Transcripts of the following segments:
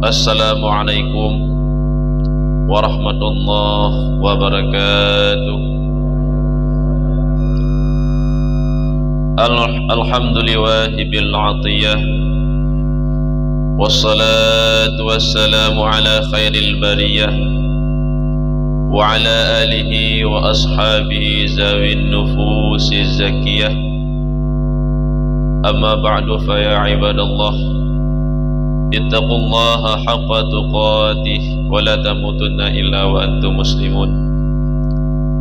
Assalamualaikum warahmatullahi wabarakatuh. Alhamdulillahi bil atiyah, wassalatu wassalamu ala khairil bariyah wa ala alihi wa ashabihi zawin nufusi zakiyah. Amma ba'du, fa ya ibadallah, ittaqullaha haqqa tuqatih wa la tamutunna illa wa antum muslimun.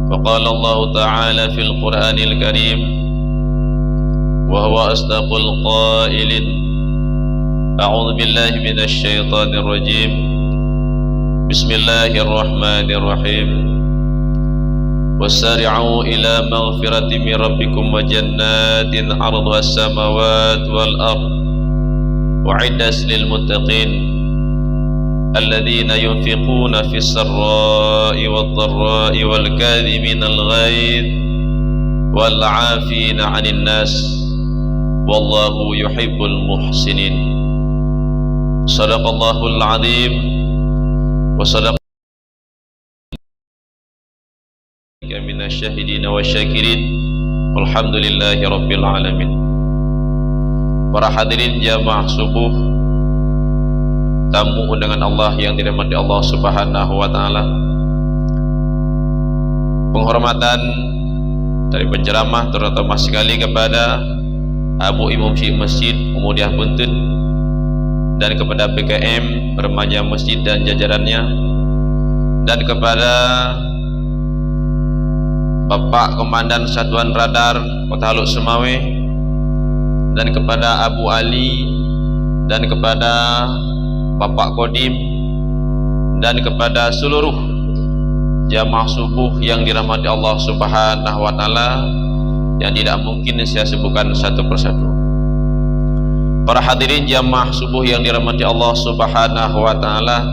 Wa qala Allah ta'ala fil Qur'anil Karim wa huwa asdaqul qailin, a'udzu billahi minasy syaithanir rajim. Bismillahirrahmanirrahim. Wasari'u ila maghfiratin min rabbikum wa jannatin 'arduha as-samawati wal ardh wa'iddat lil muttaqin alladzina yunfiquna fis sarra'i wad dharra'i wal kadhimina al ghaidh wal 'afina 'anil nas wallahu yuhibbul muhsinin. Shadaqallahul 'azim wa sadaqa minasyahidina wasyakirin walhamdulillahi rabbil alamin. Para hadirin jamaah subuh, tamu undangan Allah yang dirahmati Allah Subhanahu wa taala, penghormatan dari penceramah terutama sekali kepada Abu Imam Syekh Masjid Umudiah Buntut dan kepada PKM Remaja Masjid dan jajarannya, dan kepada Bapak Komandan Satuan Radar Kota Haluk Semawe, dan kepada Abu Ali, dan kepada Bapak Kodim, dan kepada seluruh jamaah subuh yang dirahmati Allah Subhanahu wa taala yang tidak mungkin saya sebutkan satu persatu. Para hadirin jamaah subuh yang dirahmati Allah Subhanahu wa taala,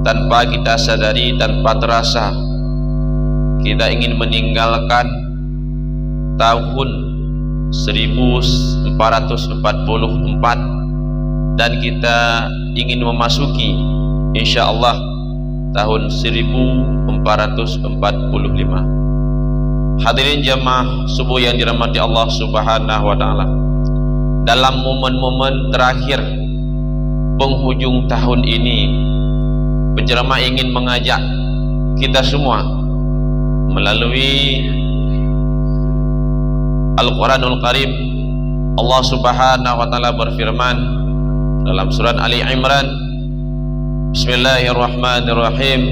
tanpa kita sadari, tanpa terasa, kita ingin meninggalkan tahun 1444 dan kita ingin memasuki insyaallah tahun 1445. Hadirin jamaah subuh yang dirahmati Allah Subhanahu wa taala, dalam momen-momen terakhir penghujung tahun ini, penceramah ingin mengajak kita semua melalui Al-Quranul Karim. Allah Subhanahu wa ta'ala berfirman dalam surat Ali Imran, Bismillahirrahmanirrahim,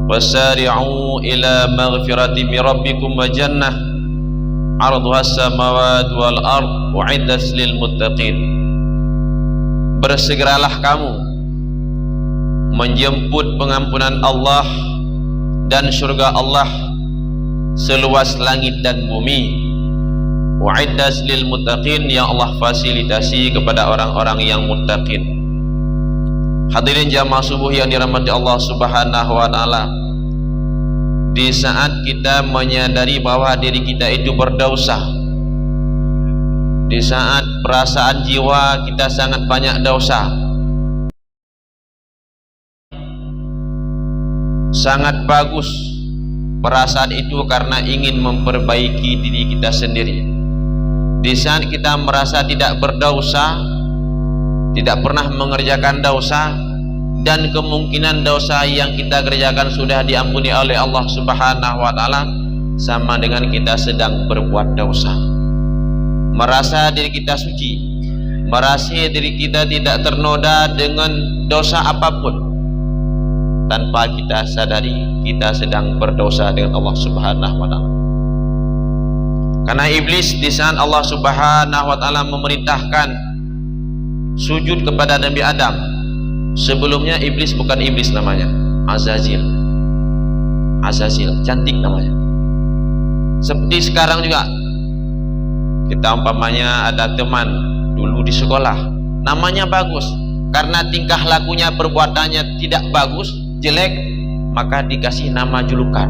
wasari'u ila maghfirati min rabbikum wa jannah 'arduha as-samawati wal ardh wa'iddat lil muttaqin. Bersegeralah kamu menjemput pengampunan Allah dan surga Allah seluas langit dan bumi, wa'iddat lil muttaqin, yang Allah fasilitasi kepada orang-orang yang muttaqin. Hadirin jamaah subuh yang dirahmati Allah Subhanahu wa taala, di saat kita menyadari bahwa diri kita itu berdosa, di saat perasaan jiwa kita sangat banyak dosa, sangat bagus perasaan itu karena ingin memperbaiki diri kita sendiri. Di saat kita merasa tidak berdosa, tidak pernah mengerjakan dosa, dan kemungkinan dosa yang kita kerjakan sudah diampuni oleh Allah Subhanahu wa taala, sama dengan kita sedang berbuat dosa. Merasa diri kita suci, merasa diri kita tidak ternoda dengan dosa apapun, tanpa kita sadari kita sedang berdosa dengan Allah Subhanahu wa taala. Karena iblis di saat Allah Subhanahu wa taala memerintahkan sujud kepada Nabi Adam, sebelumnya iblis bukan iblis namanya, Azazil. Azazil, cantik namanya. Seperti sekarang juga kita umpamanya ada teman dulu di sekolah, namanya bagus, karena tingkah lakunya, perbuatannya tidak bagus, jelek, maka dikasih nama julukan.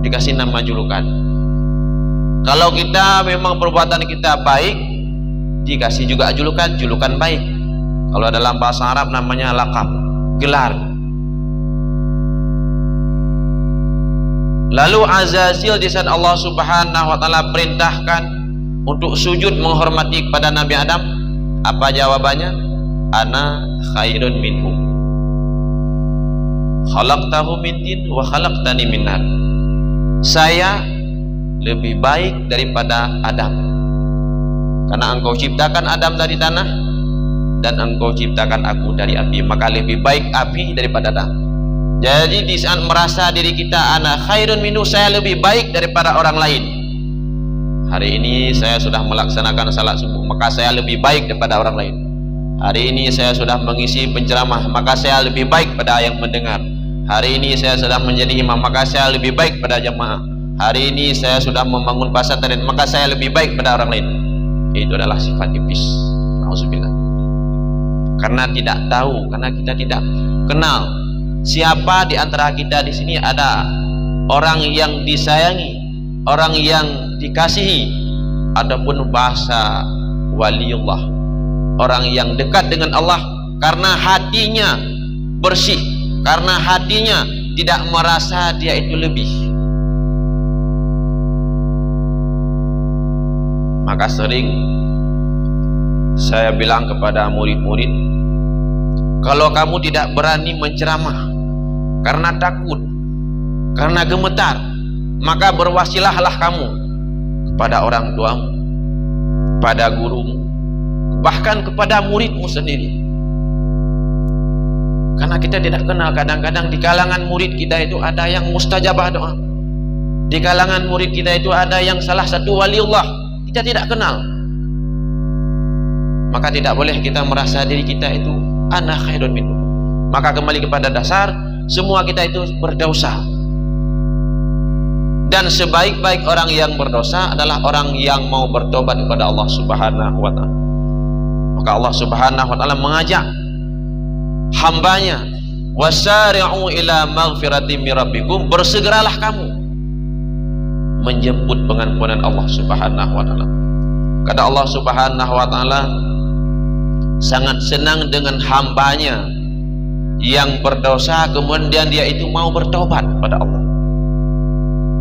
Dikasih nama julukan. Kalau kita memang perbuatan kita baik, dikasih juga julukan baik. Kalau dalam bahasa Arab namanya laqab, gelar. Lalu Azazil di saat Allah Subhanahu wa taala perintahkan untuk sujud menghormati kepada Nabi Adam, apa jawabannya? Ana khairun minhu. Khalaqtahu min tin wa khalaqtani min nar. Saya lebih baik daripada Adam, karena engkau ciptakan Adam dari tanah dan engkau ciptakan aku dari api, maka lebih baik api daripada Adam. Jadi di saat merasa diri kita ana khairun minhu, saya lebih baik daripada orang lain. Hari ini saya sudah melaksanakan salat subuh, maka saya lebih baik daripada orang lain. Hari ini saya sudah mengisi penceramah, maka saya lebih baik pada yang mendengar. Hari ini saya sudah menjadi imam, maka saya lebih baik pada jamaah. Hari ini saya sudah membangun pesantren, maka saya lebih baik pada orang lain. Itu adalah sifat iblis. Nauzubillah. Karena tidak tahu, karena kita tidak kenal siapa di antara kita di sini ada orang yang disayangi, orang yang dikasihi. Adapun bahasa waliullah, orang yang dekat dengan Allah karena hatinya bersih, karena hatinya tidak merasa dia itu lebih. Maka sering saya bilang kepada murid-murid, kalau kamu tidak berani menceramah karena takut, karena gemetar, maka berwasilahlah kamu kepada orang tuamu, pada gurumu, bahkan kepada muridmu sendiri. Karena kita tidak kenal, kadang-kadang di kalangan murid kita itu ada yang mustajabah doa, di kalangan murid kita itu ada yang salah satu waliullah, kita tidak kenal. Maka tidak boleh kita merasa diri kita itu ana khairun minhu. Maka kembali kepada dasar, semua kita itu berdosa, dan sebaik-baik orang yang berdosa adalah orang yang mau bertobat kepada Allah Subhanahu wa taala. Maka Allah Subhanahu wa taala mengajak hambanya, wasari'u ila maghfiratin min rabbikum, bersegeralah kamu menjemput pengampunan Allah Subhanahu wa taala. Kata Allah Subhanahu wa taala sangat senang dengan hambanya yang berdosa kemudian dia itu mau bertobat pada Allah.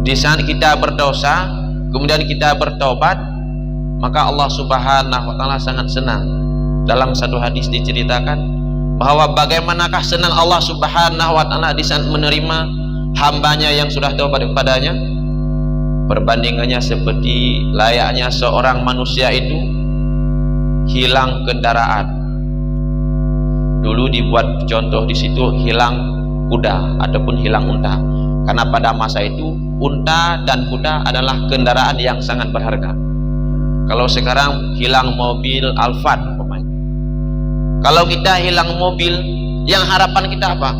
Di saat kita berdosa kemudian kita bertobat, maka Allah Subhanahu wa taala sangat senang. Dalam satu hadis diceritakan bahwa bagaimanakah senang Allah Subhanahu wa taala di saat menerima hambanya yang sudah taubat kepadanya. Perbandingannya seperti layaknya seorang manusia itu hilang kendaraan. Dulu dibuat contoh di situ hilang kuda ataupun hilang unta, karena pada masa itu unta dan kuda adalah kendaraan yang sangat berharga. Kalau sekarang hilang mobil Alphard umpamanya. Kalau kita hilang mobil, yang harapan kita apa?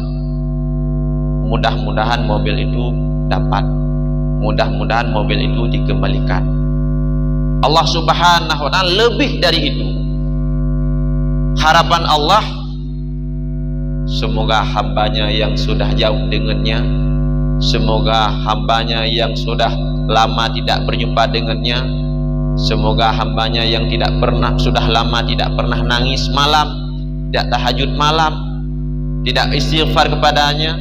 Mudah-mudahan mobil itu dapat, mudah-mudahan mobil itu dikembalikan. Allah Subhanahu wa taala lebih dari itu. Harapan Allah, semoga hambanya yang sudah jauh dengannya, semoga hambanya yang sudah lama tidak berjumpa dengannya, semoga hambanya yang sudah lama tidak pernah nangis malam, tidak tahajud malam, tidak istighfar kepadanya,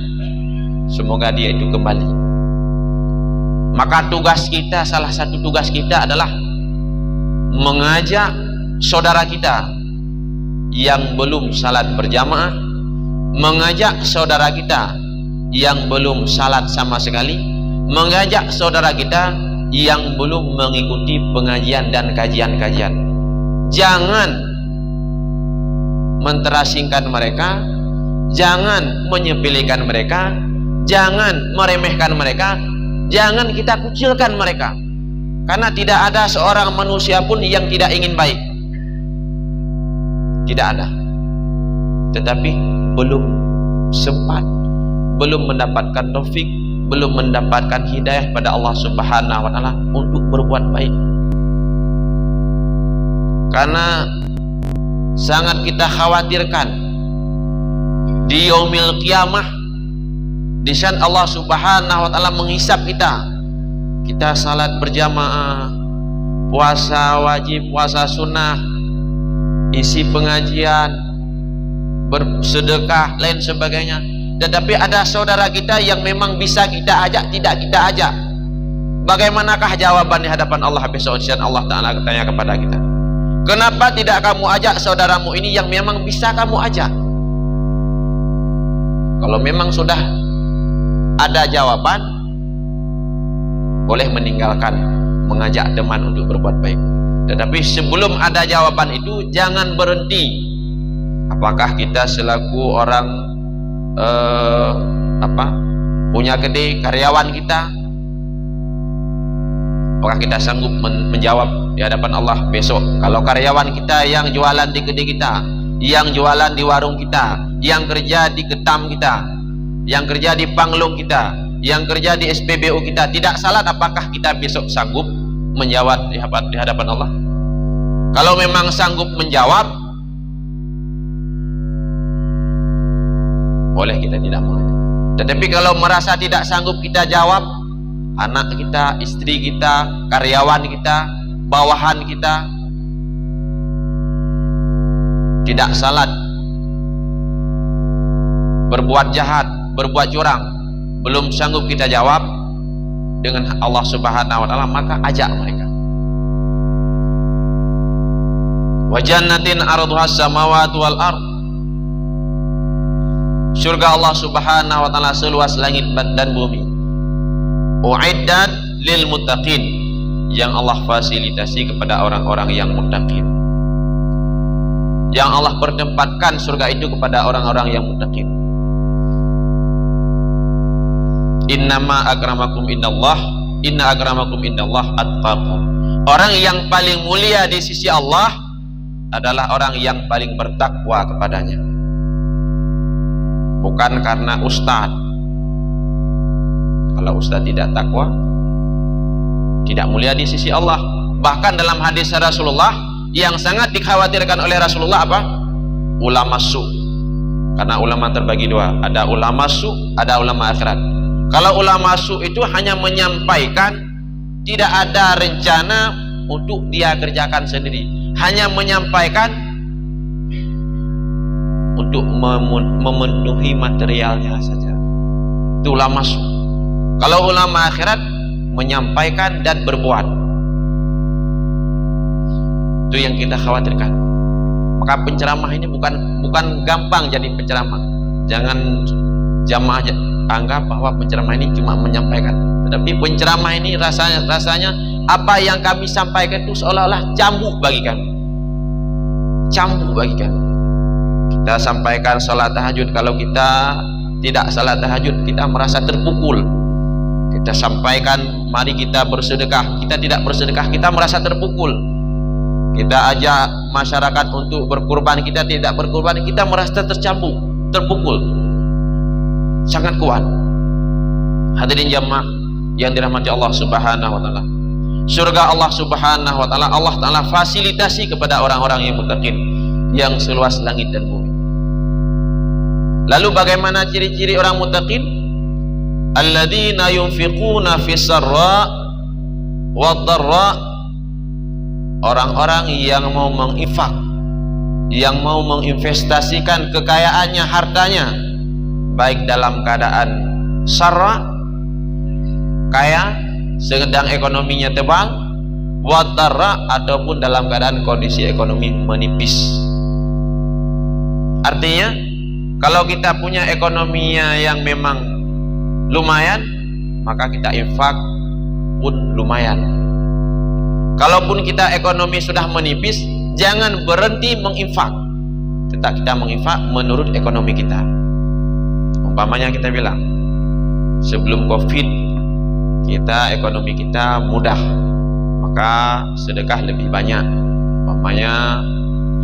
semoga dia itu kembali. Maka tugas kita, salah satu tugas kita adalah mengajak saudara kita yang belum salat berjamaah, mengajak saudara kita yang belum salat sama sekali, mengajak saudara kita yang belum mengikuti pengajian dan kajian-kajian. Jangan menterasingkan mereka, jangan menyepelekan mereka, jangan meremehkan mereka, jangan kita kucilkan mereka, karena tidak ada seorang manusia pun yang tidak ingin baik, tidak ada. Tetapi belum sempat, belum mendapatkan taufik, belum mendapatkan hidayah pada Allah Subhanahu wa taala untuk berbuat baik. Karena sangat kita khawatirkan di yaumil qiyamah, di saat Allah Subhanahu wa taala menghisab kita, kita salat berjamaah, puasa wajib, puasa sunnah, isi pengajian, bersedekah, lain sebagainya. Tetapi ada saudara kita yang memang bisa kita ajak, tidak kita ajak. Bagaimanakah jawaban di hadapan Allah besok siang? Allah Ta'ala bertanya kepada kita, kenapa tidak kamu ajak saudaramu ini yang memang bisa kamu ajak? Kalau memang sudah ada jawaban, boleh meninggalkan mengajak teman untuk berbuat baik. Tetapi sebelum ada jawaban itu, jangan berhenti. Apakah kita selaku orang punya kedai, karyawan kita, apakah kita sanggup menjawab di hadapan Allah besok? Kalau karyawan kita yang jualan di kedai kita, yang jualan di warung kita, yang kerja di ketam kita, yang kerja di panglung kita, yang kerja di SPBU kita, tidak salat, apakah kita besok sanggup menjawab di hadapan Allah? Kalau memang sanggup menjawab, boleh kita tidak mengajak. Tetapi kalau merasa tidak sanggup kita jawab, anak kita, istri kita, karyawan kita, bawahan kita tidak salat, berbuat jahat, berbuat curang, belum sanggup kita jawab dengan Allah Subhanahu wa Ta'ala, maka ajak mereka. Wa jannatin arduha samawati wal ard, surga Allah Subhanahu wa Ta'ala seluas langit dan bumi. Uiddat lil muttaqin, yang Allah fasilitasi kepada orang-orang yang muttaqin, yang Allah pertempatkan surga itu kepada orang-orang yang muttaqin. Innama akramakum indallah, inna akramakum indallah atqakum. Orang yang paling mulia di sisi Allah adalah orang yang paling bertakwa kepadanya. Bukan karena ustaz. Kalau ustaz tidak takwa, tidak mulia di sisi Allah. Bahkan dalam hadis Rasulullah yang sangat dikhawatirkan oleh Rasulullah apa? Ulama su. Karena ulama terbagi dua, ada ulama su, ada ulama akhirat. Kalau ulama su itu hanya menyampaikan, tidak ada rencana untuk dia kerjakan sendiri, hanya menyampaikan untuk memenuhi materialnya saja. Itu ulama su. Kalau ulama akhirat menyampaikan dan berbuat, itu yang kita khawatirkan. Maka penceramah ini bukan gampang jadi penceramah. Jangan jamaah anggap bahwa penceramah ini cuma menyampaikan. Tetapi penceramah ini rasanya apa yang kami sampaikan itu seolah-olah cambuk bagi kami. Cambuk bagi kami. Kita sampaikan salat tahajud, kalau kita tidak salat tahajud kita merasa terpukul. Kita sampaikan mari kita bersedekah, kita tidak bersedekah kita merasa terpukul. Kita ajak masyarakat untuk berkurban, kita tidak berkurban kita merasa tercambuk, terpukul. Sangat kuat. Hadirin jamaah yang dirahmati Allah Subhanahu wa Ta'ala, surga Allah Subhanahu wa Ta'ala, Allah Ta'ala fasilitasi kepada orang-orang yang muttaqin, yang seluas langit dan bumi. Lalu bagaimana ciri-ciri orang muttaqin? Alladzina yunfiquna fis sarra wad dharra, orang-orang yang mau menginfak, yang mau menginvestasikan kekayaannya, hartanya, baik dalam keadaan sarra, kaya, sedang ekonominya tebal, wad dharra, ataupun dalam keadaan kondisi ekonomi menipis. Artinya, kalau kita punya ekonominya yang memang lumayan, maka kita infak pun lumayan. Kalaupun kita ekonomi sudah menipis, jangan berhenti menginfak, tetap kita menginfak menurut ekonomi kita. Umpamanya kita bilang sebelum Covid kita ekonomi kita mudah, maka sedekah lebih banyak, umpamanya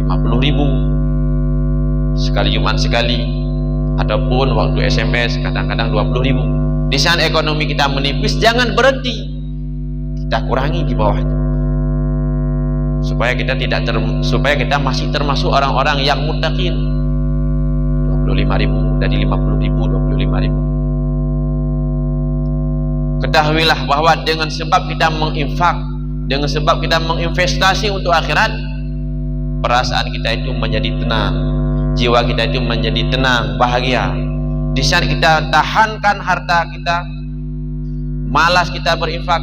50.000 sekali Jumat sekali, ataupun waktu SMS kadang-kadang 20.000. Di saat ekonomi kita menipis, jangan berhenti, kita kurangi di bawahnya, supaya kita masih termasuk orang-orang yang muttaqin. 25.000 dari 50.000, 25.000. Ketahuilah bahwa dengan sebab kita menginfak, dengan sebab kita menginvestasi untuk akhirat, perasaan kita itu menjadi tenang. jiwa kita itu menjadi tenang, bahagia. Di saat kita tahankan harta kita, malas kita berinfak,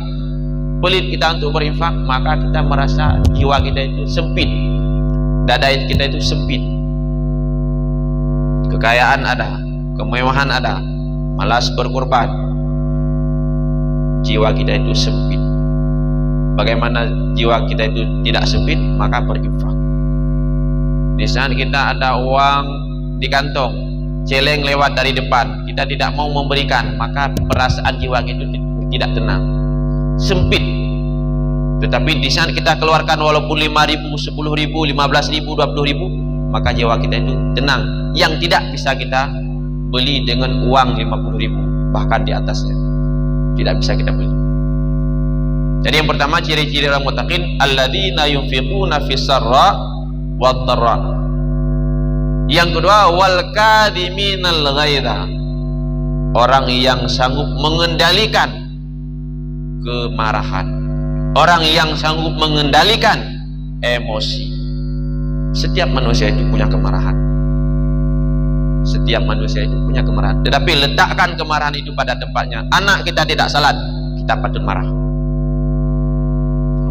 pelit kita untuk berinfak, maka kita merasa jiwa kita itu sempit, dada kita itu sempit. Kekayaan ada, kemewahan ada, malas berkorban, jiwa kita itu sempit. Bagaimana jiwa kita itu tidak sempit? Maka berinfak. Di saat kita ada uang di kantong, celeng lewat dari depan, kita tidak mau memberikan, maka perasaan jiwa itu tidak tenang, sempit. Tetapi di saat kita keluarkan walaupun 5.000, 10.000, 15.000, 20.000, maka jiwa kita itu tenang, yang tidak bisa kita beli dengan uang 50.000, bahkan di atasnya tidak bisa kita beli. Jadi yang pertama ciri-ciri orang muttaqin, alladzina yunfiquna fis sarra wad dharra. Yang kedua, wal kadhiminal ghaidha, orang yang sanggup mengendalikan kemarahan, orang yang sanggup mengendalikan emosi. Setiap manusia itu punya kemarahan, setiap manusia itu punya kemarahan, tetapi letakkan kemarahan itu pada tempatnya. Anak kita tidak salat, kita patut marah.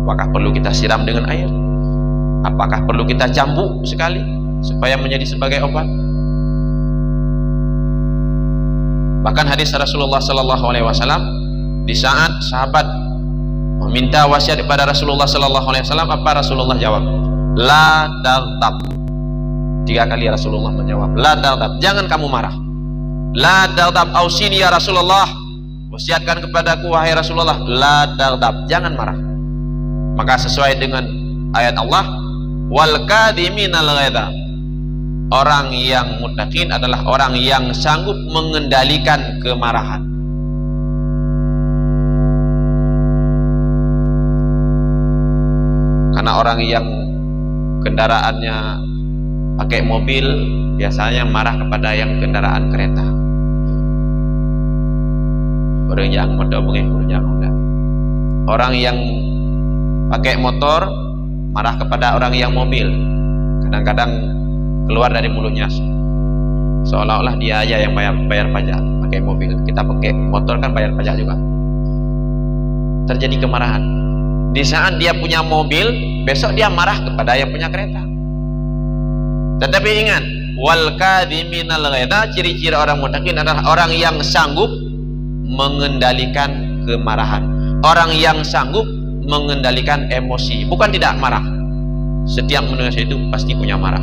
Apakah perlu kita siram dengan air? Apakah perlu kita cambuk sekali supaya menjadi sebagai obat? Bahkan hadis Rasulullah sallallahu alaihi wasallam, di saat sahabat meminta wasiat kepada Rasulullah sallallahu alaihi wasallam, apa Rasulullah jawab? La taghdab. 3 kali Rasulullah menjawab, la taghdab, jangan kamu marah. La taghdab, ausini ya Rasulullah, wasiatkan kepadaku wahai Rasulullah, la taghdab, jangan marah. Maka sesuai dengan ayat Allah, wal kadhiminal ghaidha, orang yang muttaqin adalah orang yang sanggup mengendalikan kemarahan. Karena orang yang kendaraannya pakai mobil biasanya marah kepada yang kendaraan kereta. Orang yang orang yang pakai motor marah kepada orang yang mobil. Kadang-kadang keluar dari mulutnya seolah-olah dia aja yang bayar pajak pakai mobil, kita pakai motor kan bayar pajak juga. Terjadi kemarahan. Di saat dia punya mobil, besok dia marah kepada yang punya kereta. Tetapi ingat, wal kadhiminal ghaidha, ciri-ciri orang muttaqin adalah orang yang sanggup mengendalikan kemarahan, orang yang sanggup mengendalikan emosi. Bukan tidak marah, setiap manusia itu pasti punya marah.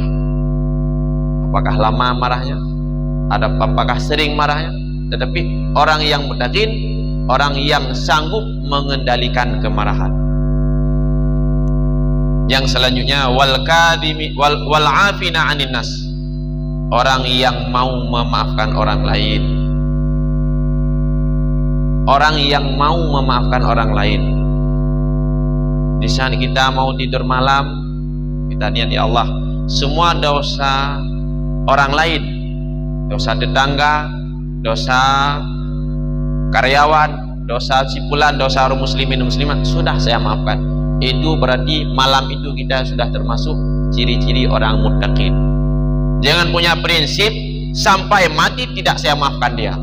Apakah lama marahnya, apakah sering marahnya, tetapi orang yang muttaqin, orang yang sanggup mengendalikan kemarahan. Yang selanjutnya, wal afina 'anin nas, orang yang mau memaafkan orang lain, orang yang mau memaafkan orang lain. Di saat kita mau tidur malam, kita niat, ya Allah, semua dosa orang lain, dosa tetangga, dosa karyawan, dosa cipulan, dosa orang muslimin muslimat, sudah saya maafkan. Itu berarti malam itu kita sudah termasuk ciri-ciri orang muttaqin. Jangan punya prinsip sampai mati tidak saya maafkan dia.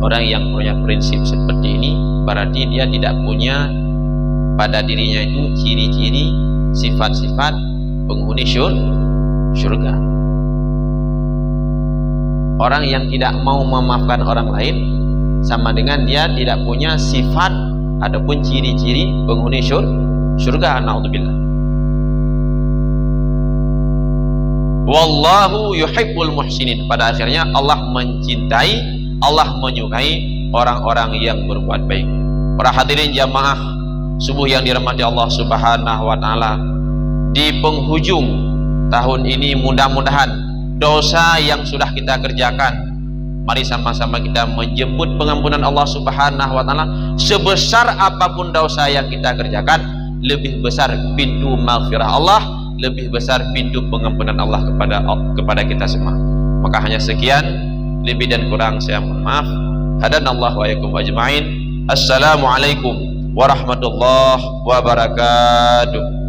Orang yang punya prinsip seperti ini berarti dia tidak punya pada dirinya itu ciri-ciri sifat-sifat penghuni syurga. Orang yang tidak mau memaafkan orang lain sama dengan dia tidak punya sifat ataupun ciri-ciri penghuni syurga. Naudzubillah. Wallahu yuhibbul muhsinin. Pada akhirnya Allah mencintai, Allah menyukai orang-orang yang berbuat baik. Para hadirin jamaah subuh yang dirahmati Allah Subhanahu wa taala, di penghujung tahun ini mudah-mudahan dosa yang sudah kita kerjakan, mari sama-sama kita menjemput pengampunan Allah Subhanahu wa taala. Sebesar apapun dosa yang kita kerjakan, lebih besar pintu maghfirah Allah, lebih besar pintu pengampunan Allah kepada kita semua. Maka hanya sekian, lebih dan kurang saya mohon maaf. Hadanallahu wa iyyakum ajma'in. Assalamualaikum warahmatullahi wabarakatuh.